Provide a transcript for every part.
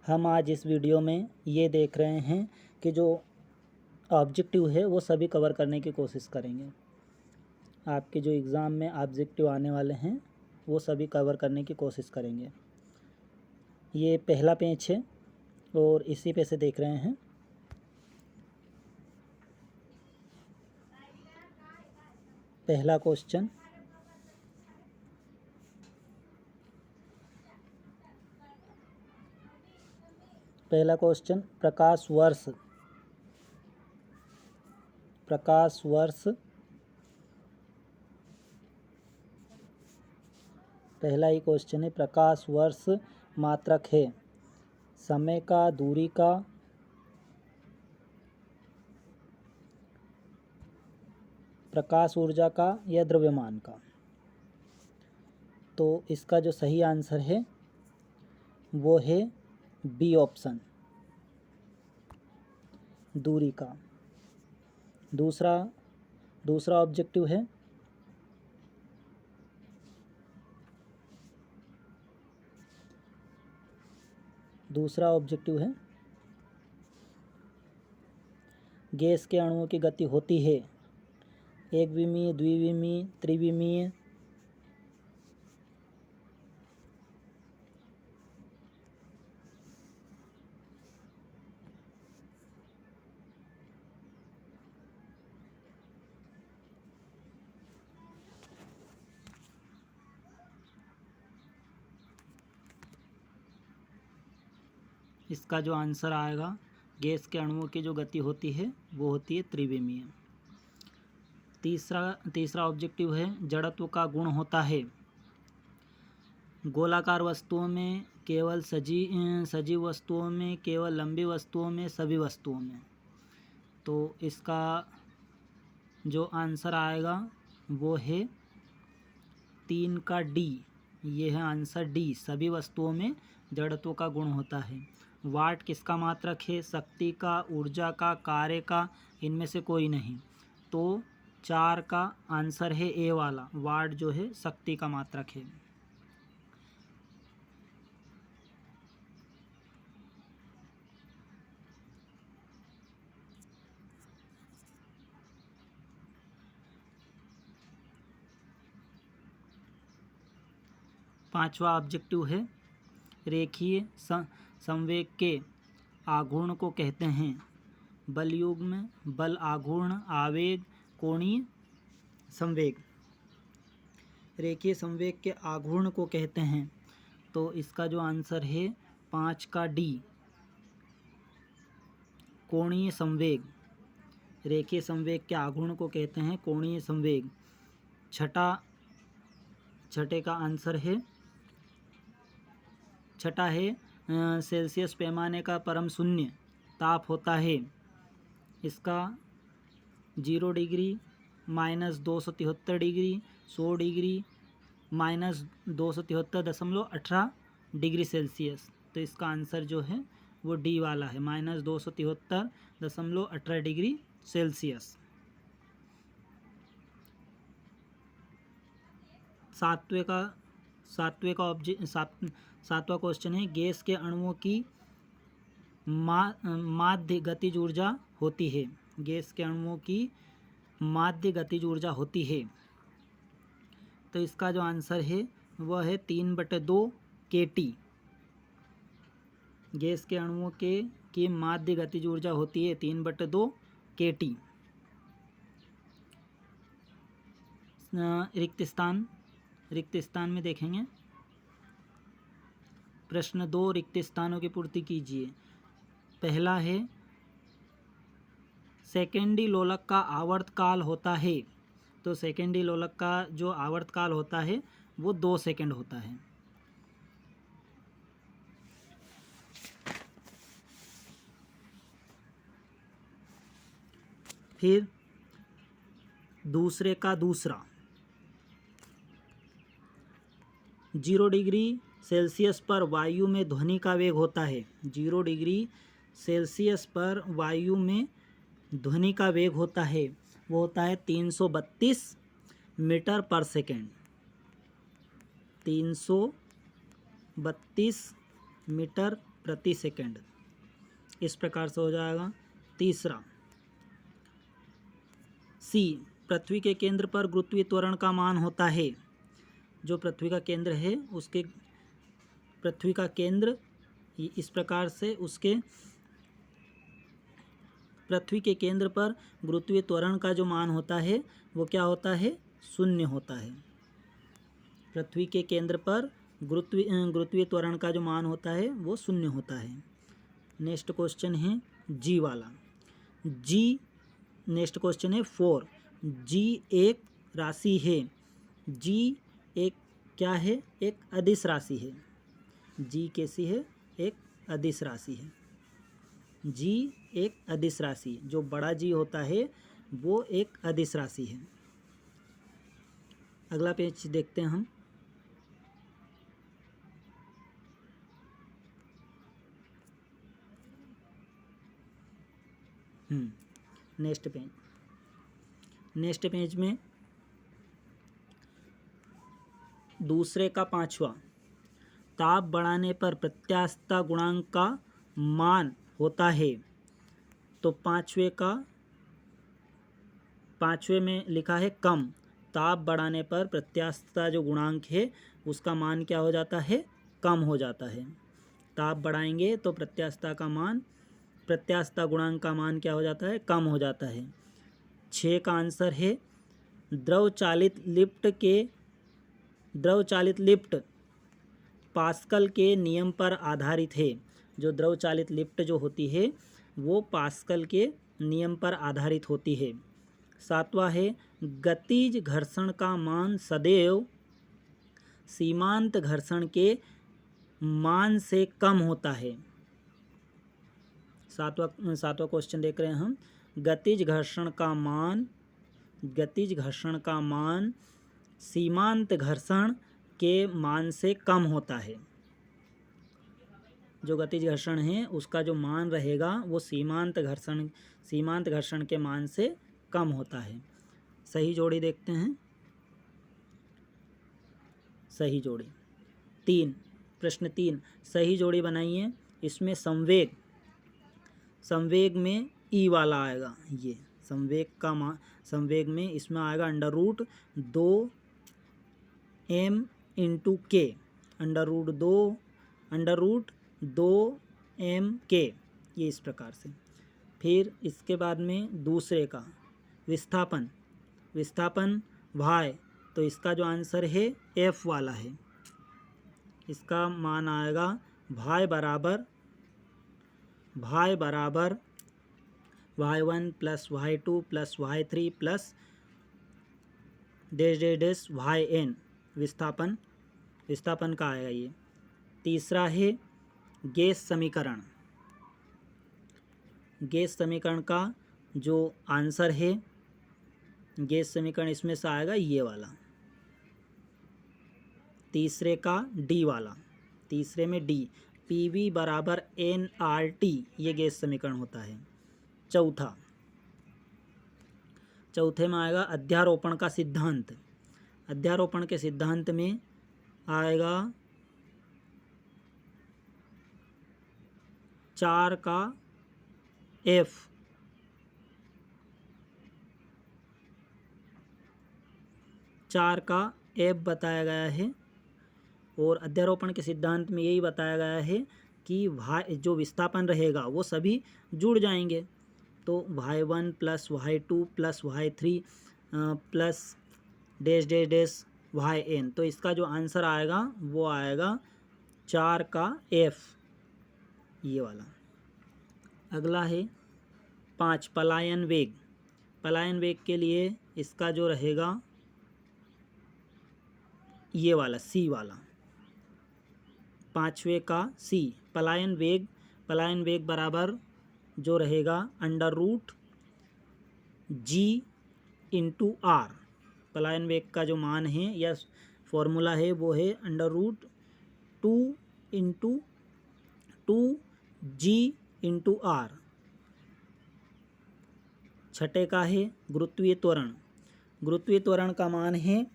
हम आज इस वीडियो में ये देख रहे हैं कि जो ऑब्जेक्टिव है वो सभी कवर करने की कोशिश करेंगे। आपके जो एग्ज़ाम में ऑब्जेक्टिव आने वाले हैं वो सभी कवर करने की कोशिश करेंगे। ये पहला पेज है और इसी पे से देख रहे हैं। पहला क्वेश्चन, प्रकाश वर्ष पहला ही क्वेश्चन है। प्रकाश वर्ष मात्रक है समय का, दूरी का, प्रकाश ऊर्जा का या द्रव्यमान का। तो इसका जो सही आंसर है वो है बी ऑप्शन, दूरी का। दूसरा ऑब्जेक्टिव है गैस के अणुओं की गति होती है एक विमीय, द्विविमीय, त्रिविमीय। इसका जो आंसर आएगा, गैस के अणुओं की जो गति होती है वो होती है त्रिविमीय। तीसरा ऑब्जेक्टिव है जड़त्व का गुण होता है गोलाकार वस्तुओं में, केवल सजीव वस्तुओं में, केवल लंबी वस्तुओं में, सभी वस्तुओं में। तो इसका जो आंसर आएगा वो है 3 का डी। ये है आंसर डी, सभी वस्तुओं में जड़त्व का गुण होता है। वाट किसका मात्रक है? शक्ति का, ऊर्जा का, कार्य का, इनमें से कोई नहीं। तो 4 का आंसर है ए वाला, वाट जो है शक्ति का मात्रक है। पांचवा ऑब्जेक्टिव है रेखीय संवेग के आघूर्ण को कहते हैं बलयुग्म, बल आघूर्ण, आवेग, कोणीय संवेग। रेखीय संवेग के आघूर्ण को कहते हैं। तो इसका जो आंसर है 5 का डी, कोणीय संवेग। रेखीय संवेग के आघूर्ण को कहते हैं कोणीय संवेग। छठे का आंसर है, छठा है सेल्सियस पैमाने का परम शून्य ताप होता है। इसका 0 degree, -273 degree, 100 degree, -273.18 degree Celsius. तो इसका आंसर जो है वो डी वाला है, -273.18 डिग्री सेल्सियस। सातवां क्वेश्चन है गैस के अणुओं की माध्य गतिज ऊर्जा होती है। गैस के अणुओं की माध्य गतिज ऊर्जा होती है। तो इसका जो आंसर है वह है 3/2 kT। गैस के अणुओं की माध्य गतिज ऊर्जा होती है 3/2 kT। रिक्त स्थान में देखेंगे। प्रश्न 2, रिक्त स्थानों की पूर्ति कीजिए। पहला है सेकेंडी लोलक का आवर्तकाल होता है। तो सेकेंडी लोलक का जो आवर्तकाल होता है वो 2 सेकंड होता है। फिर दूसरे का दूसरा 0 डिग्री सेल्सियस पर वायु में ध्वनि का वेग होता है। 0 डिग्री सेल्सियस पर वायु में ध्वनि का वेग होता है, वो होता है 332 मीटर पर सेकेंड। 332 मीटर प्रति सेकंड। इस प्रकार से हो जाएगा। तीसरा सी, पृथ्वी के केंद्र पर गुरुत्वीय त्वरण का मान होता है। जो पृथ्वी का केंद्र है उसके पृथ्वी का केंद्र इस प्रकार से उसके पृथ्वी के केंद्र पर गुरुत्वीय त्वरण का जो मान होता है वो क्या होता है? शून्य होता है। पृथ्वी के केंद्र पर गुरुत्वीय त्वरण का जो मान होता है वो शून्य होता है। नेक्स्ट क्वेश्चन है जी वाला। जी, नेक्स्ट क्वेश्चन है 4। जी एक राशि है। जी एक क्या है? एक अदिश राशि है। जी कैसी है? एक अदिश राशि है। जी एक अदिश राशि, जो बड़ा जी होता है वो एक अदिश राशि है। अगला पेज देखते हैं हम। नेक्स्ट पेज में दूसरे का 5वां, ताप बढ़ाने पर प्रत्यास्थता गुणांक का मान होता है। तो पाँचवें में लिखा है कम। ताप बढ़ाने पर प्रत्यास्थता जो गुणांक है उसका मान क्या हो जाता है? कम हो जाता है। ताप बढ़ाएंगे तो प्रत्यास्थता गुणांक का मान क्या हो जाता है? कम हो जाता है। 6 का आंसर है द्रव चालित लिफ्ट पास्कल के नियम पर आधारित है। जो द्रव चालित लिफ्ट जो होती है वो पास्कल के नियम पर आधारित होती है। 7वां है गतिज घर्षण का मान सदैव सीमांत घर्षण के मान से कम होता है। सातवां क्वेश्चन देख रहे हैं हम। गतिज घर्षण का मान सीमांत घर्षण के मान से कम होता है। जो गतिज घर्षण है उसका जो मान रहेगा वो सीमांत घर्षण के मान से कम होता है। सही जोड़ी देखते हैं। सही जोड़ी 3, प्रश्न 3, सही जोड़ी बनाइए। इसमें संवेग में ई वाला आएगा। ये संवेग में इसमें आएगा √2m × k, √2m_k, ये इस प्रकार से। फिर इसके बाद में दूसरे का विस्थापन y, तो इसका जो आंसर है F वाला है। इसका मान आएगा y बराबर y1 + y2 + y3 + yn, विस्थापन का आएगा ये। तीसरा है गैस समीकरण का जो आंसर है, गैस समीकरण इसमें से आएगा ये वाला। तीसरे का डी वाला, तीसरे में डी, PV = nRT, ये गैस समीकरण होता है। चौथे में आएगा अध्यारोपण का सिद्धांत। अध्यारोपण के सिद्धांत में आएगा 4 का F, 4 का F बताया गया है। और अध्यारोपण के सिद्धांत में यही बताया गया है कि जो विस्थापन रहेगा वो सभी जुड़ जाएंगे। तो y1 + y2 + y3 + yn, तो इसका जो आंसर आएगा वो आएगा 4 का F, ये वाला। अगला है 5, पलायन वेग के लिए इसका जो रहेगा ये वाला C वाला। 5वें का C, पलायन वेग बराबर जो रहेगा √g × r। पलायन वेग का जो मान है या फॉर्मूला है वो है √2 × 2g × r। 6 का है गुरुत्वीय त्वरण का मान है,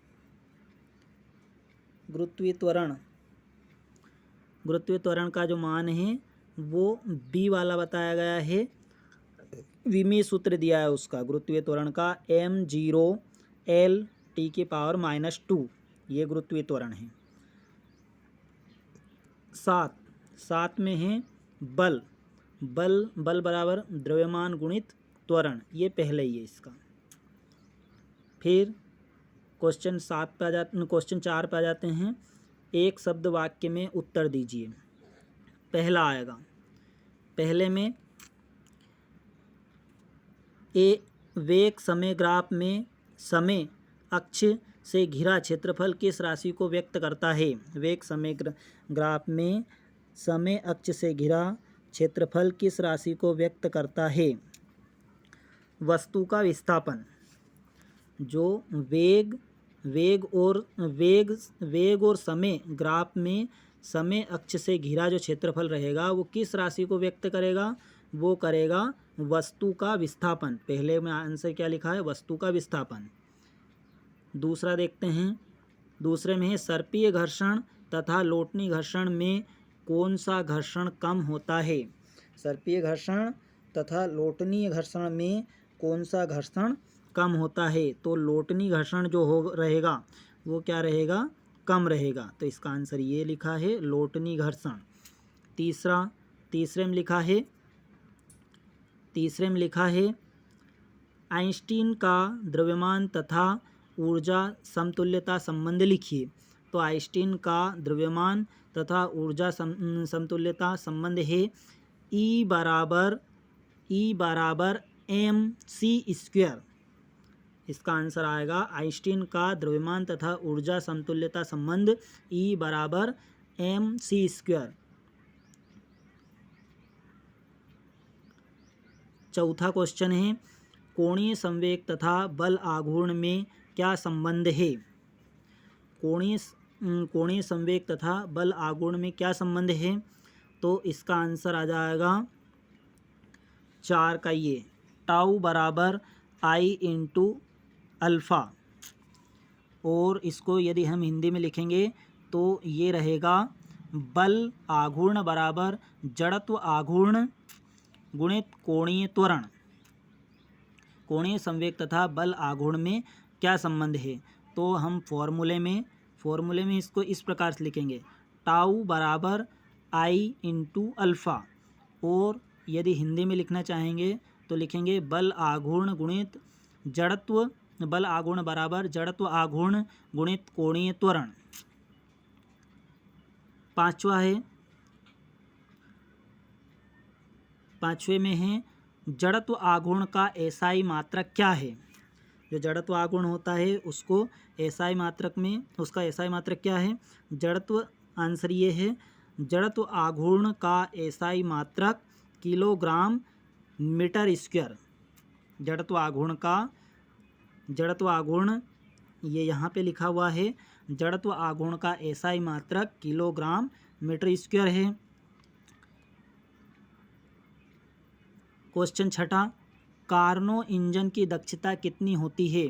गुरुत्वीय त्वरण का जो मान है वो बी वाला बताया गया है। विमीय सूत्र दिया है उसका गुरुत्वीय त्वरण का m0L(T⁻²), ये गुरुत्वीय त्वरण है। 7 में है बल बराबर द्रव्यमान गुणित त्वरण, ये पहले ही है इसका। फिर क्वेश्चन 4 पे आ जाते हैं। एक शब्द वाक्य में उत्तर दीजिए। पहला आएगा, पहले में वेग समय ग्राफ में समय अक्ष से घिरा क्षेत्रफल किस राशि को व्यक्त करता है? वेग समय ग्राफ में समय अक्ष से घिरा क्षेत्रफल किस राशि को व्यक्त करता है? वस्तु का विस्थापन। जो वेग और समय ग्राफ में समय अक्ष से घिरा जो क्षेत्रफल रहेगा वो किस राशि को व्यक्त करेगा? वो करेगा वस्तु का विस्थापन। पहले में आंसर क्या लिखा है? वस्तु का विस्थापन। दूसरा देखते हैं। दूसरे में है सर्पीय घर्षण तथा लोटनी घर्षण में कौन सा घर्षण कम होता है? सर्पीय घर्षण तथा लोटनीय घर्षण में कौन सा घर्षण कम होता है? तो लोटनी घर्षण जो हो रहेगा वो क्या रहेगा? कम रहेगा। तो इसका आंसर ये लिखा है, लोटनी घर्षण। तीसरे में लिखा है आइंस्टीन का द्रव्यमान तथा ऊर्जा समतुल्यता संबंध लिखिए। तो आइंस्टीन का द्रव्यमान तथा ऊर्जा समतुल्यता संबंध है E बराबर mc²। इसका आंसर आएगा आइंस्टीन का द्रव्यमान तथा ऊर्जा समतुल्यता संबंध E बराबर mc²। चौथा क्वेश्चन है कोणीय संवेग तथा बल आघूर्ण में क्या संबंध है? कोणीय संवेग तथा बल आघूर्ण में क्या संबंध है? तो इसका आंसर आ जाएगा 4 का ये, टाउ बराबर I/α। और इसको यदि हम हिंदी में लिखेंगे तो ये रहेगा बल आघूर्ण बराबर जड़त्व आघूर्ण गुणित कोणीय त्वरण। कोणीय संवेग तथा बल आघूर्ण में क्या संबंध है? तो हम फॉर्मूले में इसको इस प्रकार से लिखेंगे, टाउ बराबर I/α। और यदि हिंदी में लिखना चाहेंगे तो लिखेंगे बल आघूर्ण गुणित जड़त्व, बल आघूर्ण बराबर जड़त्व आघूर्ण गुणित कोणीय त्वरण। पांचवे में है जड़त्व आघूर्ण का एसआई मात्रक क्या है? जो जड़त्व आघूर्ण होता है उसको एसआई मात्रक में, उसका एसआई मात्रक क्या है? जड़त्व, आंसर ये है जड़त्व आघूर्ण का एसआई मात्रक किलोग्राम मीटर स्क्वायर। जड़त्व आघूर्ण ये यहाँ पे लिखा हुआ है, जड़त्व आघूर्ण का एसआई मात्रक किलोग्राम मीटर स्क्वायर है। क्वेश्चन 6, कार्नो इंजन की दक्षता कितनी होती है?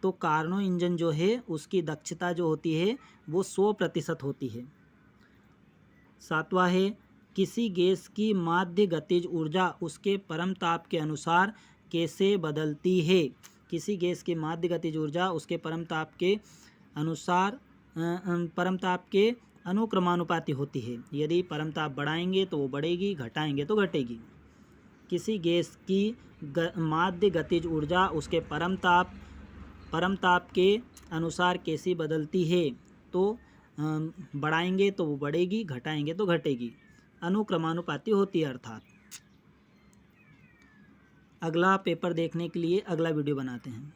तो कार्नो इंजन जो है उसकी दक्षता जो होती है वो 100% होती है। 7वां है किसी गैस की माध्य गतिज ऊर्जा उसके परमताप के अनुसार कैसे बदलती है? किसी गैस की माध्य गतिज ऊर्जा उसके परमताप के अनुसार परमताप के अनुक्रमानुपाती होती है। यदि परमताप बढ़ाएंगे तो वो बढ़ेगी, घटाएंगे तो घटेगी। किसी गैस की माध्य गतिज ऊर्जा उसके परमताप के अनुसार कैसी बदलती है? तो बढ़ाएंगे तो वो बढ़ेगी, घटाएंगे तो घटेगी, अनुक्रमानुपाती होती है अर्थात। अगला पेपर देखने के लिए अगला वीडियो बनाते हैं।